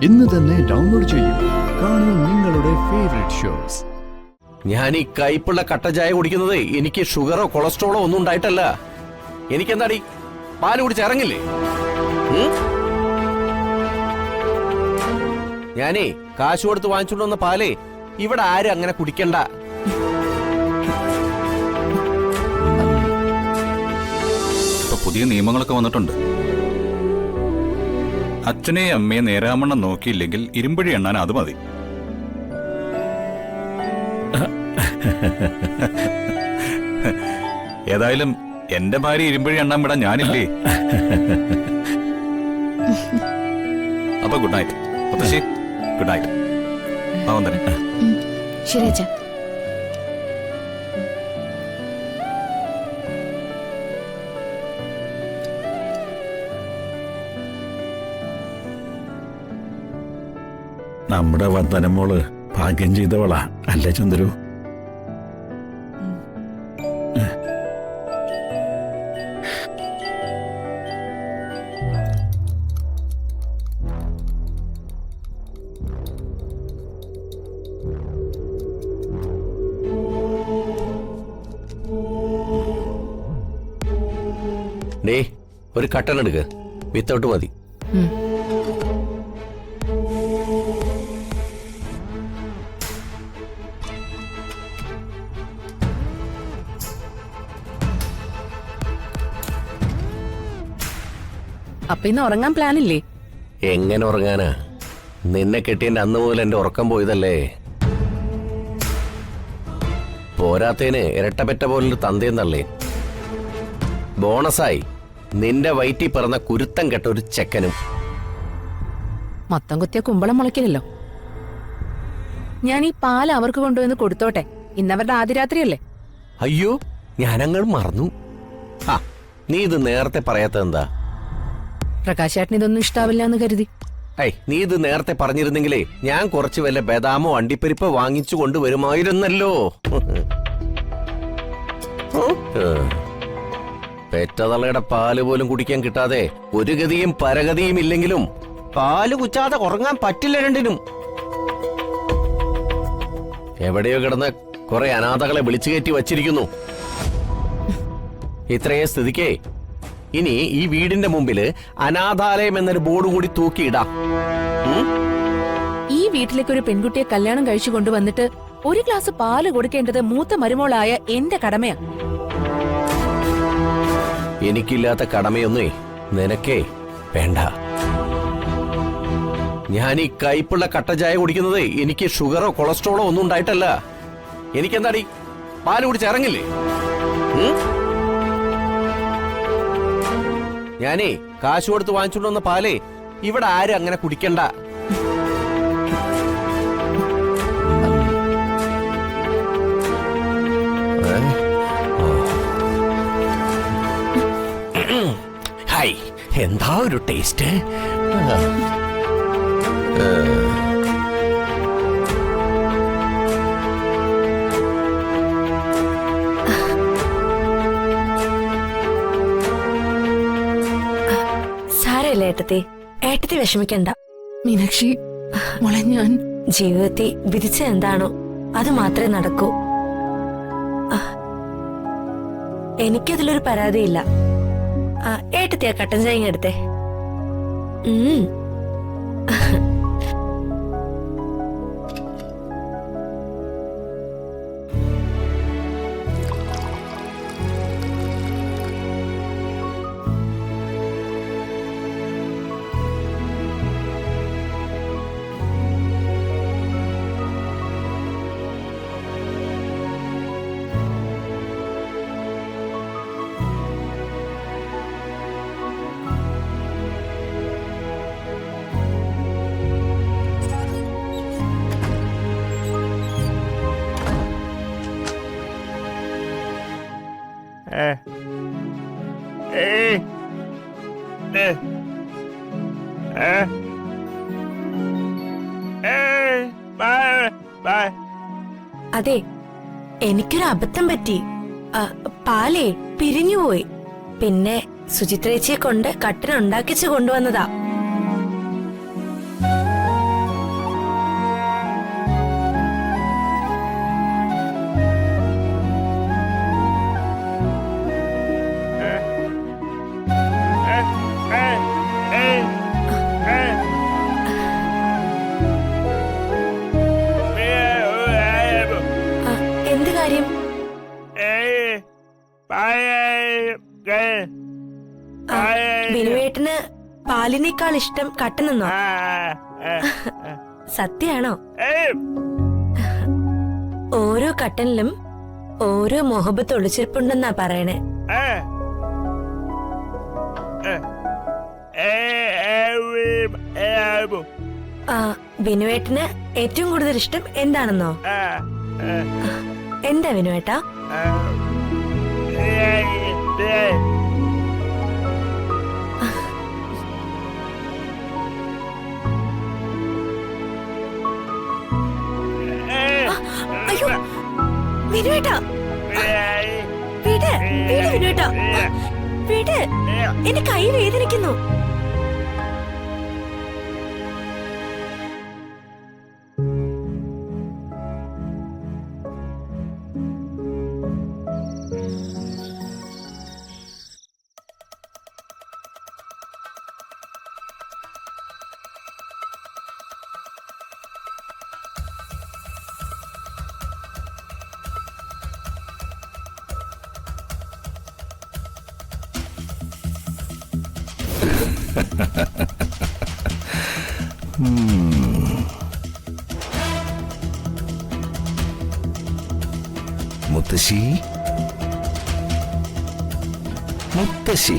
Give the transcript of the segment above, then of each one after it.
ഇന്ന് തന്നെ ഡൗൺലോഡ് ചെയ്യൂ. കാണൂ നിങ്ങളുടെ ഫേവറേറ്റ് ഷോസ്. ഞാൻ ഈ കയ്പുള്ള കട്ട ചായ കുടിക്കുന്നത് എനിക്ക് ഷുഗറോ കൊളസ്ട്രോളോ ഒന്നും ഉണ്ടായിട്ടല്ല. എനിക്കെന്താടി പാല് കുടിച്ച് ഇറങ്ങില്ലേ? ഞാനേ കാശ് കൊടുത്ത് വാങ്ങിച്ചോണ്ട് വന്ന പാലേ ഇവിടെ ആരും അങ്ങനെ കുടിക്കണ്ട. ഇപ്പൊ പുതിയ നിയമങ്ങളൊക്കെ വന്നിട്ടുണ്ട്. അച്ഛനെയും അമ്മയെ നേരാമണ്ണം നോക്കിയില്ലെങ്കിൽ ഇരുമ്പഴി എണ്ണാൻ അത് മതി. ഏതായാലും എന്റെ ഭാര്യ ഇരുമ്പഴി എണ്ണാൻ വിടാൻ ഞാനില്ലേ. അപ്പൊ ഗുഡ് നൈറ്റ് മുത്തശ്ശി. Good night. ആവാൻ തന്നെ. ശരി അച്ഛാ. നമ്മുടെ വന്ദനമോള് ഭാഗ്യം ചെയ്തവളാ അല്ലേ ചന്ദ്രു? ഡേ ഒരു കട്ടൻ എടുക്ക്. വിത്തൗട്ട് മതി. അപ്പൊ ഇന്ന് ഉറങ്ങാൻ പ്ലാൻ ഇല്ലേ? എങ്ങനെ ഉറങ്ങാനാ? നിന്നെ കെട്ടിയന്റെ അന്ന് മുതൽ എന്റെ ഉറക്കം പോയതല്ലേ. പോരാത്തേന് ഇരട്ടപ്പെട്ട പോലൊരു തന്തയും തള്ളേ. ബോണസായി നിന്റെ വയറ്റിൽ പിറന്ന കുരുത്തം കെട്ട ഒരു ചെക്കനും. മൊത്തം കുത്തിയ കുമ്പളം മുളയ്ക്കില്ലല്ലോ. ഞാൻ ഈ പാൽ അവർക്ക് കൊണ്ടുവന്ന് കൊടുത്തോട്ടെ. ഇന്നവരുടെ ആദ്യരാത്രിയല്ലേ? അയ്യോ, ഞാനങ്ങൾ മറന്നു. ആ, നീ ഇത് നേരത്തെ പറയാത്തതെന്താ? പ്രകാശേട്ടന് ഇതൊന്നും ഇഷ്ടാവില്ല എന്ന് കരുതി. നീ ഇത് നേരത്തെ പറഞ്ഞിരുന്നെങ്കിലേ ഞാൻ കുറച്ച് വല്ല ബദാമോ അണ്ടിപ്പരിപ്പ് വാങ്ങിച്ചു കൊണ്ടുവരുമായിരുന്നല്ലോ. പെറ്റതള്ളയുടെ പാല് പോലും കുടിക്കാൻ കിട്ടാതെ ഒരു ഗതിയും പരഗതിയും ഇല്ലെങ്കിലും പാല് കുച്ചാതെ ഉറങ്ങാൻ പറ്റില്ല രണ്ടിനും. എവിടെയോ കിടന്ന് കുറെ അനാഥകളെ വിളിച്ചു കയറ്റി വച്ചിരിക്കുന്നു. ഇത്രയേ സ്ഥിതിക്കേ ഇനി ഈ വീടിന്റെ മുമ്പില് അനാഥാലയം എന്നൊരു ബോർഡ് കൂടി തൂക്കിയിടാം. ഈ വീട്ടിലേക്ക് ഒരു പെൺകുട്ടിയെ കല്യാണം കഴിച്ചു കൊണ്ടുവന്നിട്ട് ഒരു ഗ്ലാസ് പാല് കൊടുക്കേണ്ടത് മൂത്ത മരുമോളായ എന്റെ കടമയാ. എനിക്കില്ലാത്ത കടമയൊന്നേ നിനക്കേ വേണ്ട. ഞാൻ ഈ കയ്പുള്ള കട്ട ചായ കുടിക്കുന്നത് എനിക്ക് ഷുഗറോ കൊളസ്ട്രോളോ ഒന്നും ഉണ്ടായിട്ടല്ല. എനിക്കെന്താടി പാല് കുടിച്ച് ഇറങ്ങില്ലേ? ഞാനേ കാശ് കൊടുത്ത് വാങ്ങിച്ചോണ്ട് വന്ന പാലേ ഇവിടെ ആരും അങ്ങനെ കുടിക്കണ്ട. ഹായ്, എന്താ ഒരു ടേസ്റ്റ്. ഏട്ടത്തി, ഏട്ടത്തി വിഷമിക്കണ്ട. മീനാക്ഷി മോളെ, ഞാൻ ജീവിതത്തിൽ വിധിച്ച എന്താണോ അത് മാത്രമേ നടക്കൂ. എനിക്കതിലൊരു പരാതിയില്ല. ഏട്ടത്തിയാ കട്ടൻ ചായ എടുത്തേ. അതെ, എനിക്കൊരു അബദ്ധം പറ്റി. പാലേ പിരിഞ്ഞുപോയി. പിന്നെ സുചിത്രേച്ചിയെ കൊണ്ട് കട്ടൻ ഉണ്ടാക്കിച്ചു കൊണ്ടുവന്നതാ. വിനുവേട്ടന് പാലിനേക്കാൾ ഇഷ്ടം കട്ടനെന്നോ? സത്യാണോ? ഓരോ കട്ടനിലും ഓരോ മൊഹബത്ത് ഒളിച്ചിരിപ്പുണ്ടെന്നാ പറയണേ. വിനുവേട്ടന് ഏറ്റവും കൂടുതൽ ഇഷ്ടം എന്താണെന്നോ? എന്താ വിനുവേട്ടാ? അയ്യോ വിനുവേട്ടാ, വിട് വിട് വിനുവേട്ടാ, വിട്, എന്റെ കൈ വേദനിക്കുന്നു. മുത്തശ്ശി, മുത്തശ്ശി,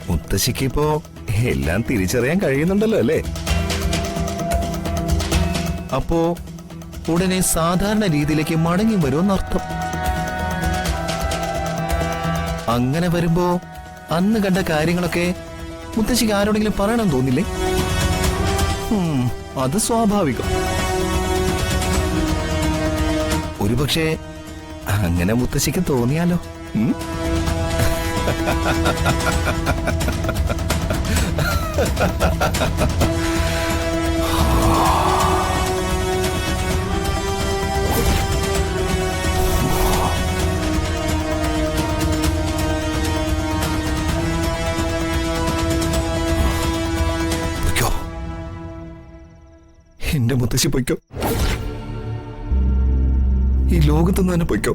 മുത്തശ്ശിക്ക് ഇപ്പോ എല്ലാം തിരിച്ചറിയാൻ കഴിയുന്നുണ്ടല്ലോ അല്ലേ? അപ്പോ ഉടനെ സാധാരണ രീതിയിലേക്ക് മടങ്ങി വരുമെന്നർത്ഥം. അങ്ങനെ വരുമ്പോ അന്ന് കണ്ട കാര്യങ്ങളൊക്കെ മുത്തശ്ശിക്ക് ആരോടെങ്കിലും പറയണം തോന്നില്ലേ? അത് സ്വാഭാവികം. ഒരുപക്ഷെ അങ്ങനെ മുത്തശ്ശിക്ക് തോന്നിയാലോ? എന്റെ മുത്തശ്ശി പൊയ്ക്കോ, ഈ ലോകത്തുനിന്ന് തന്നെ പൊയ്ക്കോ.